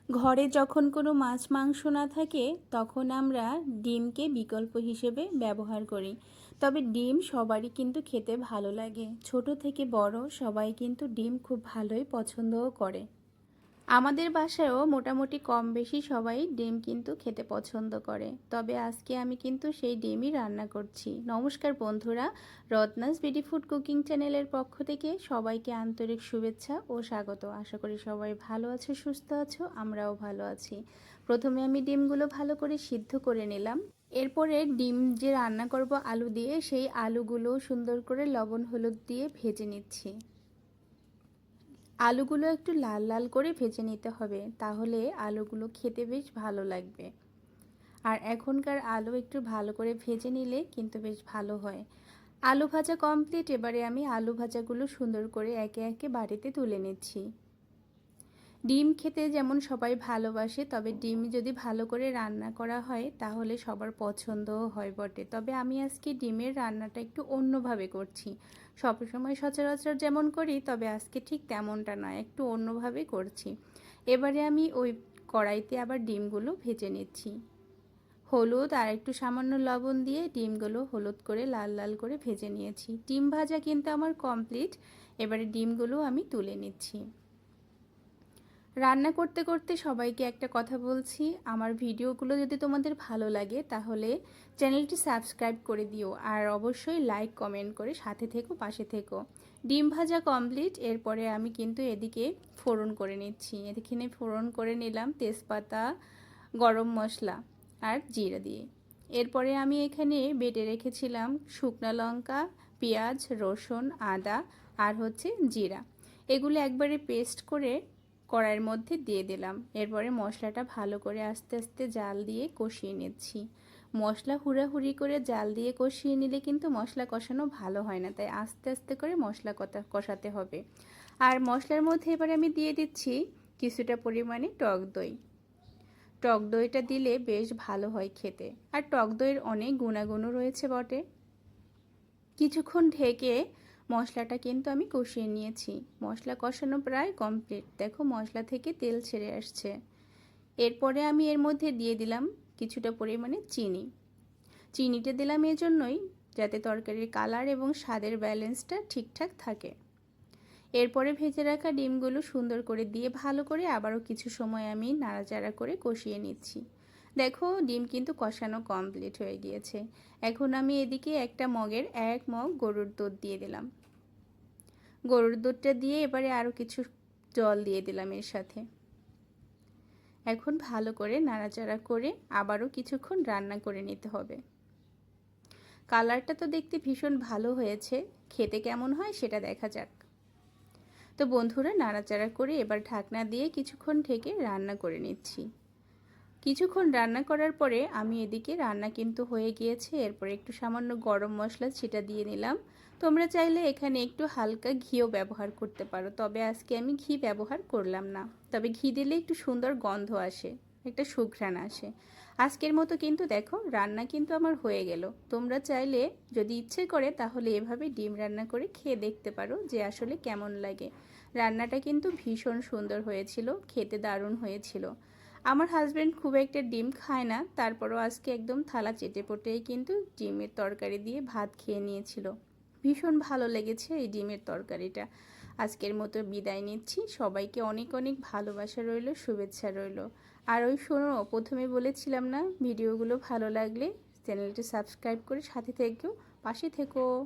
ঘরে যখন কোনো মাছ মাংস না থাকে তখন আমরা ডিমকে বিকল্প হিসেবে ব্যবহার করি। তবে ডিম সবারই কিন্তু খেতে ভালো লাগে, ছোট থেকে বড় সবাই কিন্তু ডিম খুব ভালোই পছন্দও করে। আমাদের বাসায়ও মোটামুটি কম বেশি সবাই ডিম কিন্তু খেতে পছন্দ করে। তবে আজকে আমি কিন্তু সেই ডিমই রান্না করছি। নমস্কার বন্ধুরা, রত্নাস বিডি ফুড কুকিং চ্যানেলের পক্ষ থেকে সবাইকে আন্তরিক শুভেচ্ছা ও স্বাগত। আশা করি সবাই ভালো আছো, সুস্থ আছো, আমরাও ভালো আছি। প্রথমে আমি ডিমগুলো ভালো করে সিদ্ধ করে নিলাম। এরপরে ডিম যে রান্না করব আলু দিয়ে, সেই আলুগুলো সুন্দর করে লবণ হলুদ দিয়ে ভেজে নিচ্ছি। আলুগুলো একটু লাল লাল করে ভেজে নিতে হবে, তাহলে আলুগুলো খেতে বেশ ভালো লাগবে। আর এখনকার আলু একটু ভালো করে ভেজে নিলে কিন্তু বেশ ভালো হয়। আলু ভাজা কমপ্লিট। এবারে আমি আলু ভাজাগুলো সুন্দর করে একে একে বাটিতে তুলে নিচ্ছি। ডিম খেতে যেমন সবাই ভালোবাসে, তবে ডিম যদি ভালো করে রান্না করা হয় তাহলে সবার পছন্দও হয় বটে। তবে আমি আজকে ডিমের রান্নাটা একটু অন্যভাবে করছি। সবসময় সচরাচর যেমন করি, তবে আজকে ঠিক তেমনটা নয়, একটু অন্যভাবে করছি। এবারে আমি ওই কড়াইতে আবার ডিমগুলো ভেজে নিচ্ছি। হলুদ আর একটু সামান্য লবণ দিয়ে ডিমগুলো হলুদ করে লাল লাল করে ভেজে নিয়েছি। ডিম ভাজা কিন্তু আমার কমপ্লিট। এবারে ডিমগুলো আমি তুলে নিচ্ছি। রান্না করতে করতে সবাইকে একটা কথা বলছি, আমার ভিডিওগুলো যদি তোমাদের ভালো লাগে তাহলে চ্যানেলটি সাবস্ক্রাইব করে দিও, আর অবশ্যই লাইক কমেন্ট করে সাথে থেকো, পাশে থেকো। ডিম ভাজা কমপ্লিট। এরপরে আমি কিন্তু এদিকে ফোড়ন করে নিচ্ছি। এখানে ফোড়ন করে নিলাম তেজপাতা, গরম মশলা আর জিরা দিয়ে। এরপরে আমি এখানে বেটে রেখেছিলাম শুকনো লঙ্কা, পেঁয়াজ, রসুন, আদা আর হচ্ছে জিরা। এগুলো একবারে পেস্ট করে কড়াইয়ের মধ্যে দিয়ে দিলাম। এরপরে মশলাটা ভালো করে আস্তে আস্তে জাল দিয়ে কষিয়ে নিচ্ছি। মশলা হুড়াহুড়ি করে জাল দিয়ে কষিয়ে নিলে কিন্তু মশলা কষানো ভালো হয় না, তাই আস্তে আস্তে করে মশলা কষাতে হবে। আর মশলার মধ্যে এবারে আমি দিয়ে দিচ্ছি কিছুটা পরিমাণে টক দই। টক দইটা দিলে বেশ ভালো হয় খেতে, আর টক দইয়ের অনেক গুণাগুণও রয়েছে বটে। কিছুক্ষণ ঢেকে মশলাটা কিন্তু আমি কষিয়ে নিয়েছি। মশলা কষানো প্রায় কমপ্লিট। দেখো মশলা থেকে তেল ছেড়ে আসছে। এরপরে আমি এর মধ্যে দিয়ে দিলাম কিছুটা পরিমাণে চিনি। চিনিটা দিলাম এজন্যই যাতে তরকারির কালার এবং স্বাদের ব্যালেন্সটা ঠিকঠাক থাকে। এরপরে ভেজে রাখা ডিমগুলো সুন্দর করে দিয়ে ভালো করে আবারও কিছু সময় আমি নাড়াচাড়া করে কষিয়ে নিচ্ছি। দেখো ডিম কিন্তু কষানো কমপ্লিট হয়ে গিয়েছে। এখন আমি এদিকে একটা মগের 1 মগ গরুর দুধ দিয়ে দিলাম। গরুর দুধটা দিয়ে এবারে আরও কিছু জল দিয়ে দিলাম এর সাথে। এখন ভালো করে নাড়াচাড়া করে আবারও কিছুক্ষণ রান্না করে নিতে হবে। কালারটা তো দেখতে ভীষণ ভালো হয়েছে, খেতে কেমন হয় সেটা দেখা যাক। তো বন্ধুরা, নাড়াচাড়া করে এবার ঢাকনা দিয়ে কিছুক্ষণ ঢেকে রান্না করে নিচ্ছি। কিছুক্ষণ রান্না করার পরে আমি এদিকে রান্না কিন্তু হয়ে গিয়েছে। এরপরে একটু সামান্য গরম মশলা ছিটা দিয়ে নিলাম। তোমরা চাইলে এখানে একটু হালকা ঘিও ব্যবহার করতে পারো, তবে আজকে আমি ঘি ব্যবহার করলাম না। তবে ঘি দিলে একটু সুন্দর গন্ধ আসে, একটা সুঘ্রাণ আসে। আজকের মতো কিন্তু দেখো রান্না কিন্তু আমার হয়ে গেল। তোমরা চাইলে যদি ইচ্ছে করে তাহলে এভাবে ডিম রান্না করে খেয়ে দেখতে পারো যে আসলে কেমন লাগে। রান্নাটা কিন্তু ভীষণ সুন্দর হয়েছিল, খেতে দারুণ হয়েছিল। আমার হাজব্যান্ড খুব একটা ডিম খায় না, তারপরও আজকে একদম থালা চেটেপুটেই কিন্তু ডিমের তরকারি দিয়ে ভাত খেয়ে নিয়েছিল। ভীষণ ভালো লেগেছে এই ডিমের তরকারিটা। আজকের মতো বিদায় নিচ্ছি। সবাইকে অনেক অনেক ভালোবাসা রইল, শুভেচ্ছা রইল। আর ওই শোনো, প্রথমে বলেছিলাম না, ভিডিওগুলো ভালো লাগলে চ্যানেলটি সাবস্ক্রাইব করে সাথে থেকো, পাশে থেকো।